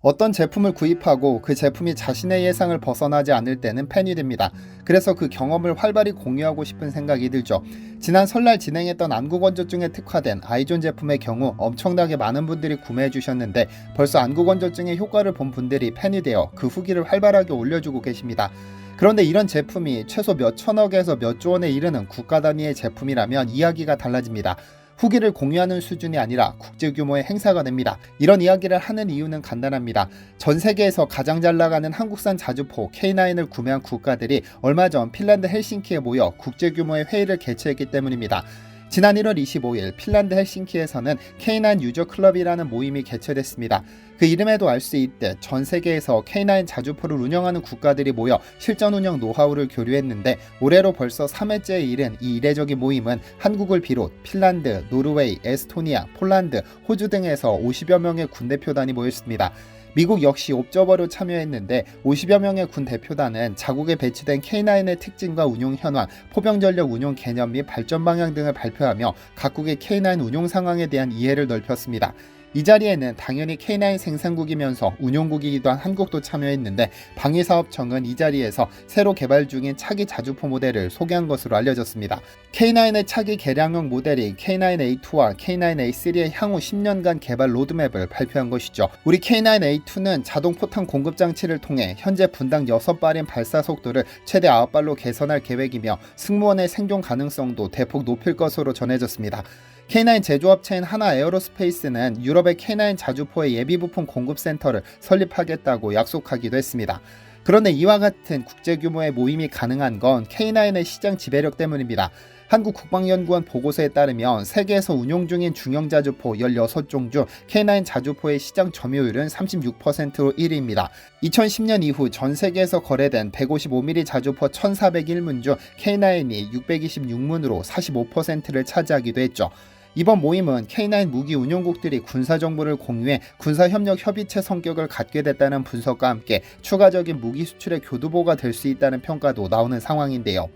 어떤 제품을 구입하고 그 제품이 자신의 예상을 벗어나지 않을 때는 팬이 됩니다. 그래서 그 경험을 활발히 공유하고 싶은 생각이 들죠. 지난 설날 진행했던 안구건조증에 특화된 아이존 제품의 경우 엄청나게 많은 분들이 구매해 주셨는데 벌써 안구건조증의 효과를 본 분들이 팬이 되어 그 후기를 활발하게 올려주고 계십니다. 그런데 이런 제품이 최소 몇 천억에서 몇 조 원에 이르는 국가 단위의 제품이라면 이야기가 달라집니다. 후기를 공유하는 수준이 아니라 국제 규모의 행사가 됩니다. 이런 이야기를 하는 이유는 간단합니다. 전 세계에서 가장 잘 나가는 한국산 자주포 K9을 구매한 국가들이 얼마 전 핀란드 헬싱키에 모여 국제 규모의 회의를 개최했기 때문입니다. 지난 1월 25일 핀란드 헬싱키에서는 K9 유저 클럽이라는 모임이 개최됐습니다. 그 이름에도 알 수 있듯 전 세계에서 K9 자주포를 운영하는 국가들이 모여 실전 운영 노하우를 교류했는데 올해로 벌써 3회째에 이른 이 이례적인 모임은 한국을 비롯 핀란드, 노르웨이, 에스토니아, 폴란드, 호주 등에서 50여 명의 군 대표단이 모였습니다. 미국 역시 옵저버로 참여했는데 50여 명의 군 대표단은 자국에 배치된 K9의 특징과 운용 현황, 포병 전력 운용 개념 및 발전 방향 등을 발표하며 각국의 K9 운용 상황에 대한 이해를 넓혔습니다. 이 자리에는 당연히 K9 생산국이면서 운용국이기도 한 한국도 참여했는데 방위사업청은 이 자리에서 새로 개발 중인 차기 자주포 모델을 소개한 것으로 알려졌습니다. K9의 차기 개량형 모델인 K9A2와 K9A3의 향후 10년간 개발 로드맵을 발표한 것이죠. 우리 K9A2는 자동 포탄 공급 장치를 통해 현재 분당 6발인 발사 속도를 최대 9발로 개선할 계획이며 승무원의 생존 가능성도 대폭 높일 것으로 전해졌습니다. K9 제조업체인 하나 에어로스페이스는 유럽의 K9 자주포의 예비 부품 공급 센터를 설립하겠다고 약속하기도 했습니다. 그런데 이와 같은 국제 규모의 모임이 가능한 건 K9의 시장 지배력 때문입니다. 한국국방연구원 보고서에 따르면 세계에서 운용 중인 중형 자주포 16종 중 K9 자주포의 시장 점유율은 36%로 1위입니다. 2010년 이후 전 세계에서 거래된 155mm 자주포 1401문 중 K9이 626문으로 45%를 차지하기도 했죠. 이번 모임은 K9 무기 운용국들이 군사정보를 공유해 군사협력 협의체 성격을 갖게 됐다는 분석과 함께 추가적인 무기 수출의 교두보가 될 수 있다는 평가도 나오는 상황인데요.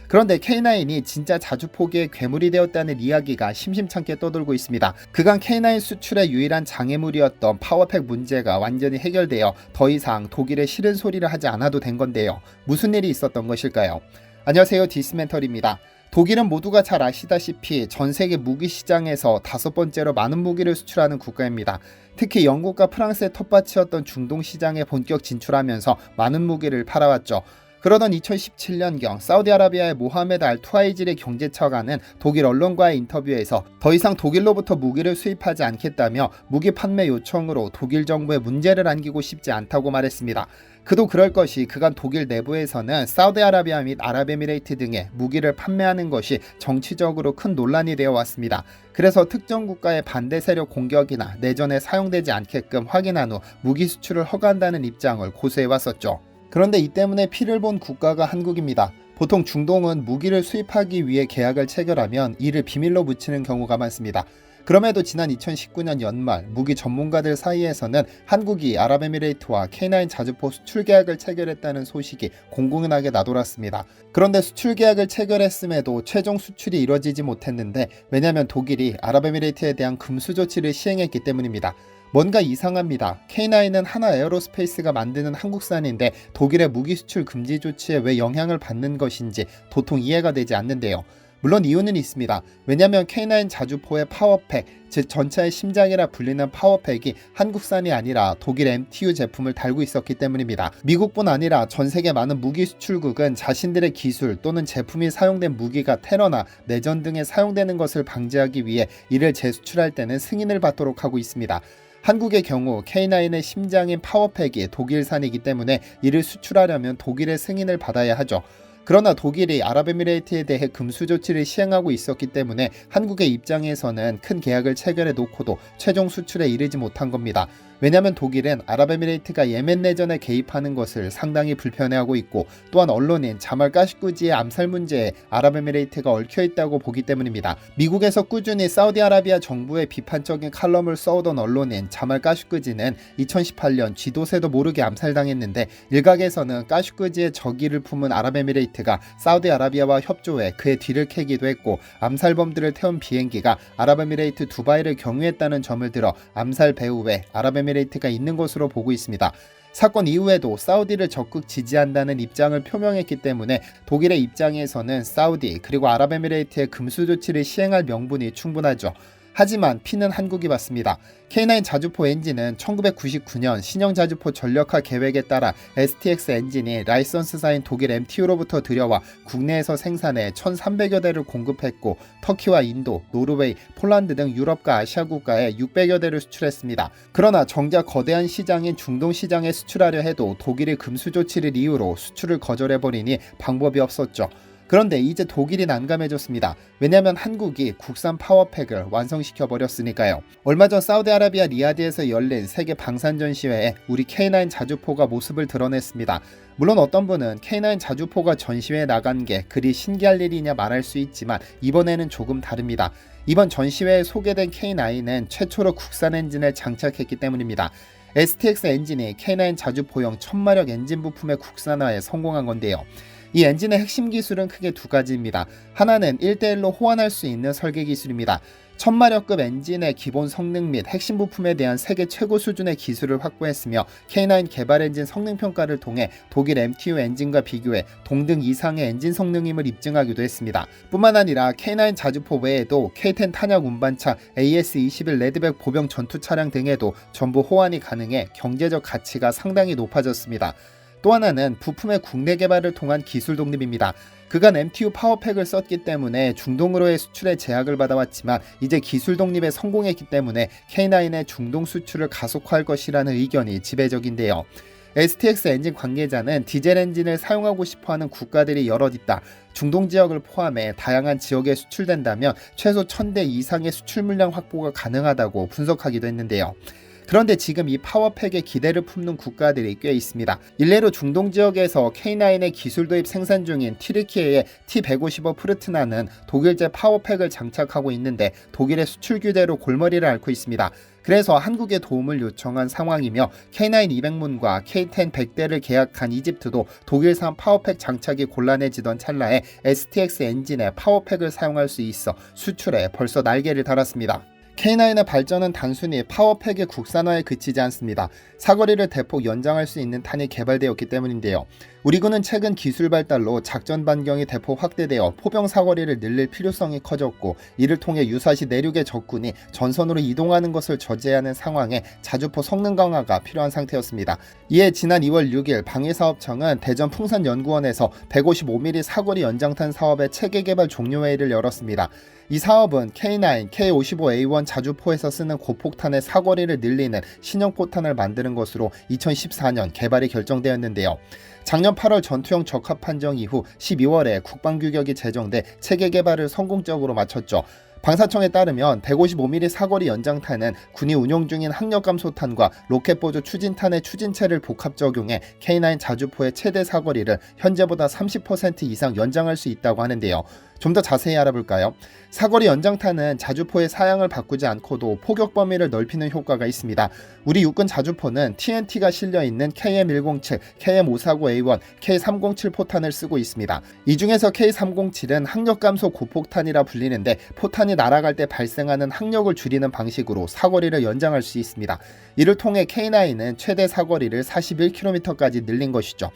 그런데 K9이 진짜 자주포기의 괴물이 되었다는 이야기가 심심찮게 떠돌고 있습니다. 그간 K9 수출의 유일한 장애물이었던 파워팩 문제가 완전히 해결되어 더 이상 독일의 싫은 소리를 하지 않아도 된 건데요. 무슨 일이 있었던 것일까요? 안녕하세요, 디스멘털입니다. 독일은 모두가 잘 아시다시피 전 세계 무기 시장에서 5번째로 많은 무기를 수출하는 국가입니다. 특히 영국과 프랑스의 텃밭이었던 중동 시장에 본격 진출하면서 많은 무기를 팔아왔죠. 그러던 2017년경 사우디아라비아의 모하메드 알 투아이질의 경제처가는 독일 언론과의 인터뷰에서 더 이상 독일로부터 무기를 수입하지 않겠다며 무기 판매 요청으로 독일 정부에 문제를 안기고 싶지 않다고 말했습니다. 그도 그럴 것이 그간 독일 내부에서는 사우디아라비아 및 아랍에미레이트 등에 무기를 판매하는 것이 정치적으로 큰 논란이 되어 왔습니다. 그래서 특정 국가의 반대 세력 공격이나 내전에 사용되지 않게끔 확인한 후 무기 수출을 허가한다는 입장을 고수해 왔었죠. 그런데 이 때문에 피를 본 국가가 한국입니다. 보통 중동은 무기를 수입하기 위해 계약을 체결하면 이를 비밀로 묻히는 경우가 많습니다. 그럼에도 지난 2019년 연말 무기 전문가들 사이에서는 한국이 아랍에미레이트와 K9 자주포 수출 계약을 체결했다는 소식이 공공연하게 나돌았습니다. 그런데 수출 계약을 체결했음에도 최종 수출이 이뤄지지 못했는데 왜냐하면 독일이 아랍에미레이트에 대한 금수 조치를 시행했기 때문입니다. 뭔가 이상합니다. K9은 하나 에어로스페이스가 만드는 한국산인데 독일의 무기 수출 금지 조치에 왜 영향을 받는 것인지 도통 이해가 되지 않는데요. 물론 이유는 있습니다. 왜냐하면 K9 자주포의 파워팩, 즉 전차의 심장이라 불리는 파워팩이 한국산이 아니라 독일 MTU 제품을 달고 있었기 때문입니다. 미국뿐 아니라 전 세계 많은 무기 수출국은 자신들의 기술 또는 제품이 사용된 무기가 테러나 내전 등에 사용되는 것을 방지하기 위해 이를 재수출할 때는 승인을 받도록 하고 있습니다. 한국의 경우 K9의 심장인 파워팩이 독일산이기 때문에 이를 수출하려면 독일의 승인을 받아야 하죠. 그러나 독일이 아랍에미레이트에 대해 금수 조치를 시행하고 있었기 때문에 한국의 입장에서는 큰 계약을 체결해 놓고도 최종 수출에 이르지 못한 겁니다. 왜냐하면 독일은 아랍에미레이트가 예멘 내전에 개입하는 것을 상당히 불편해하고 있고 또한 언론인 자말 까시꾸지의 암살 문제에 아랍에미레이트가 얽혀있다고 보기 때문입니다. 미국에서 꾸준히 사우디아라비아 정부의 비판적인 칼럼을 써오던 언론인 자말 까시꾸지는 2018년 쥐도새도 모르게 암살당했는데 일각에서는 까시꾸지의 적의를 품은 아랍에미레이트가 사우디아라비아와 협조해 그의 뒤를 캐기도 했고 암살범들을 태운 비행기가 아랍에미레이트 두바이를 경유했다는 점을 들어 암살 배후에 아랍에미레이트 아랍에미레이트가 있는 것으로 보고 있습니다. 사건 이후에도 사우디를 적극 지지한다는 입장을 표명했기 때문에 독일의 입장에서는 사우디 그리고 아랍에미레이트의 금수 조치를 시행할 명분이 충분하죠. 하지만 피는 한국이 받습니다. K9 자주포 엔진은 1999년 신형 자주포 전력화 계획에 따라 STX 엔진이 라이선스사인 독일 MTU로부터 들여와 국내에서 생산해 1,300여 대를 공급했고 터키와 인도, 노르웨이, 폴란드 등 유럽과 아시아 국가에 600여 대를 수출했습니다. 그러나 정작 거대한 시장인 중동 시장에 수출하려 해도 독일이 금수 조치를 이유로 수출을 거절해버리니 방법이 없었죠. 그런데 이제 독일이 난감해졌습니다. 왜냐하면 한국이 국산 파워팩을 완성시켜 버렸으니까요. 얼마 전 사우디아라비아 리야드에서 열린 세계 방산 전시회에 우리 K9 자주포가 모습을 드러냈습니다. 물론 어떤 분은 K9 자주포가 전시회에 나간 게 그리 신기할 일이냐 말할 수 있지만 이번에는 조금 다릅니다. 이번 전시회에 소개된 K9은 최초로 국산 엔진을 장착했기 때문입니다. STX 엔진이 K9 자주포용 1000마력 엔진 부품의 국산화에 성공한 건데요. 이 엔진의 핵심 기술은 크게 두 가지입니다. 하나는 1대1로 호환할 수 있는 설계 기술입니다. 1000마력급 엔진의 기본 성능 및 핵심 부품에 대한 세계 최고 수준의 기술을 확보했으며 K9 개발 엔진 성능 평가를 통해 독일 MTU 엔진과 비교해 동등 이상의 엔진 성능임을 입증하기도 했습니다. 뿐만 아니라 K9 자주포 외에도 K10 탄약 운반차, AS-21 레드백 보병 전투 차량 등에도 전부 호환이 가능해 경제적 가치가 상당히 높아졌습니다. 또 하나는 부품의 국내 개발을 통한 기술 독립입니다. 그간 MTU 파워팩을 썼기 때문에 중동으로의 수출에 제약을 받아왔지만 이제 기술 독립에 성공했기 때문에 K9의 중동 수출을 가속화할 것이라는 의견이 지배적인데요. STX 엔진 관계자는 디젤 엔진을 사용하고 싶어하는 국가들이 여럿 있다. 중동 지역을 포함해 다양한 지역에 수출된다면 최소 1000대 이상의 수출 물량 확보가 가능하다고 분석하기도 했는데요. 그런데 지금 이 파워팩에 기대를 품는 국가들이 꽤 있습니다. 일례로 중동 지역에서 K9의 기술 도입 생산 중인 튀르키예의 T155 프르트나는 독일제 파워팩을 장착하고 있는데 독일의 수출 규제로 골머리를 앓고 있습니다. 그래서 한국에 도움을 요청한 상황이며 K9 200문과 K10 100대를 계약한 이집트도 독일산 파워팩 장착이 곤란해지던 찰나에 STX 엔진에 파워팩을 사용할 수 있어 수출에 벌써 날개를 달았습니다. K9의 발전은 단순히 파워팩의 국산화에 그치지 않습니다. 사거리를 대폭 연장할 수 있는 탄이 개발되었기 때문인데요. 우리 군은 최근 기술 발달로 작전 반경이 대폭 확대되어 포병 사거리를 늘릴 필요성이 커졌고 이를 통해 유사시 내륙의 적군이 전선으로 이동하는 것을 저지하는 상황에 자주포 성능 강화가 필요한 상태였습니다. 이에 지난 2월 6일 방위사업청은 대전 풍산연구원에서 155mm 사거리 연장탄 사업의 체계 개발 종료회의를 열었습니다. 이 사업은 K9, K55A1 자주포에서 쓰는 고폭탄의 사거리를 늘리는 신형 포탄을 만드는 것으로 2014년 개발이 결정되었는데요. 작년 8월 전투형 적합 판정 이후 12월에 국방규격이 제정돼 체계 개발을 성공적으로 마쳤죠. 방사청에 따르면 155mm 사거리 연장탄은 군이 운용 중인 항력감소탄과 로켓보조 추진탄의 추진체를 복합 적용해 K9 자주포의 최대 사거리를 현재보다 30% 이상 연장할 수 있다고 하는데요. 좀 더 자세히 알아볼까요? 사거리 연장탄은 자주포의 사양을 바꾸지 않고도 포격 범위를 넓히는 효과가 있습니다. 우리 육군 자주포는 TNT가 실려있는 KM107, KM549A1, K307 포탄을 쓰고 있습니다. 이 중에서 K307은 항력감소 고폭탄이라 불리는데 포탄이 날아갈 때 발생하는 항력을 줄이는 방식으로 사거리를 연장할 수 있습니다. 이를 통해 K9은 최대 사거리를 41km까지 늘린 것이죠.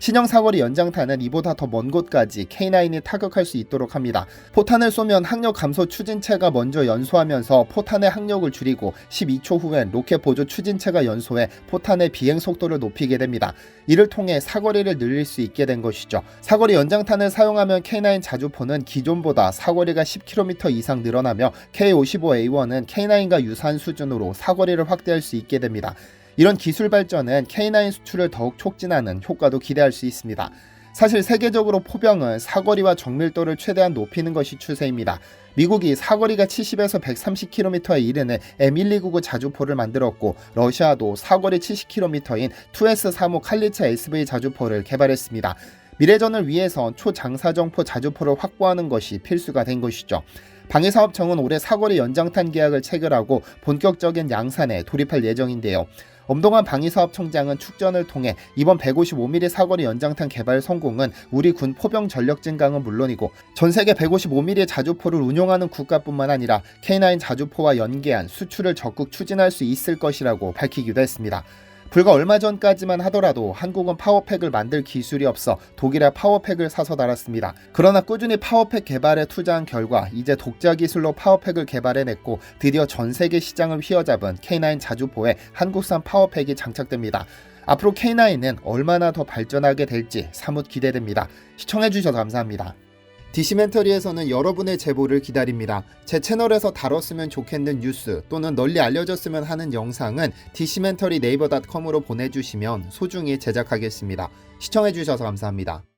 신형 사거리 연장탄은 이보다 더 먼 곳까지 K9이 타격할 수 있도록 합니다. 포탄을 쏘면 항력 감소 추진체가 먼저 연소하면서 포탄의 항력을 줄이고 12초 후엔 로켓 보조 추진체가 연소해 포탄의 비행 속도를 높이게 됩니다. 이를 통해 사거리를 늘릴 수 있게 된 것이죠. 사거리 연장탄을 사용하면 K9 자주포는 기존보다 사거리가 10km 이상 늘어나며 K55A1은 K9과 유사한 수준으로 사거리를 확대할 수 있게 됩니다. 이런 기술 발전은 K9 수출을 더욱 촉진하는 효과도 기대할 수 있습니다. 사실 세계적으로 포병은 사거리와 정밀도를 최대한 높이는 것이 추세입니다. 미국이 사거리가 70에서 130km에 이르는 M1299 자주포를 만들었고 러시아도 사거리 70km인 2S35 칼리차 SV 자주포를 개발했습니다. 미래전을 위해선 초장사정포 자주포를 확보하는 것이 필수가 된 것이죠. 방위사업청은 올해 사거리 연장탄 계약을 체결하고 본격적인 양산에 돌입할 예정인데요. 엄동환 방위사업총장은 축전을 통해 이번 155mm 사거리 연장탄 개발 성공은 우리 군 포병 전력 증강은 물론이고 전 세계 155mm 자주포를 운용하는 국가뿐만 아니라 K9 자주포와 연계한 수출을 적극 추진할 수 있을 것이라고 밝히기도 했습니다. 불과 얼마 전까지만 하더라도 한국은 파워팩을 만들 기술이 없어 독일의 파워팩을 사서 달았습니다. 그러나 꾸준히 파워팩 개발에 투자한 결과 이제 독자 기술로 파워팩을 개발해냈고 드디어 전 세계 시장을 휘어잡은 K9 자주포에 한국산 파워팩이 장착됩니다. 앞으로 K9은 얼마나 더 발전하게 될지 사뭇 기대됩니다. 시청해주셔서 감사합니다. 디시멘터리에서는 여러분의 제보를 기다립니다. 제 채널에서 다뤘으면 좋겠는 뉴스 또는 널리 알려졌으면 하는 영상은 디시멘터리 네이버.com으로 보내주시면 소중히 제작하겠습니다. 시청해주셔서 감사합니다.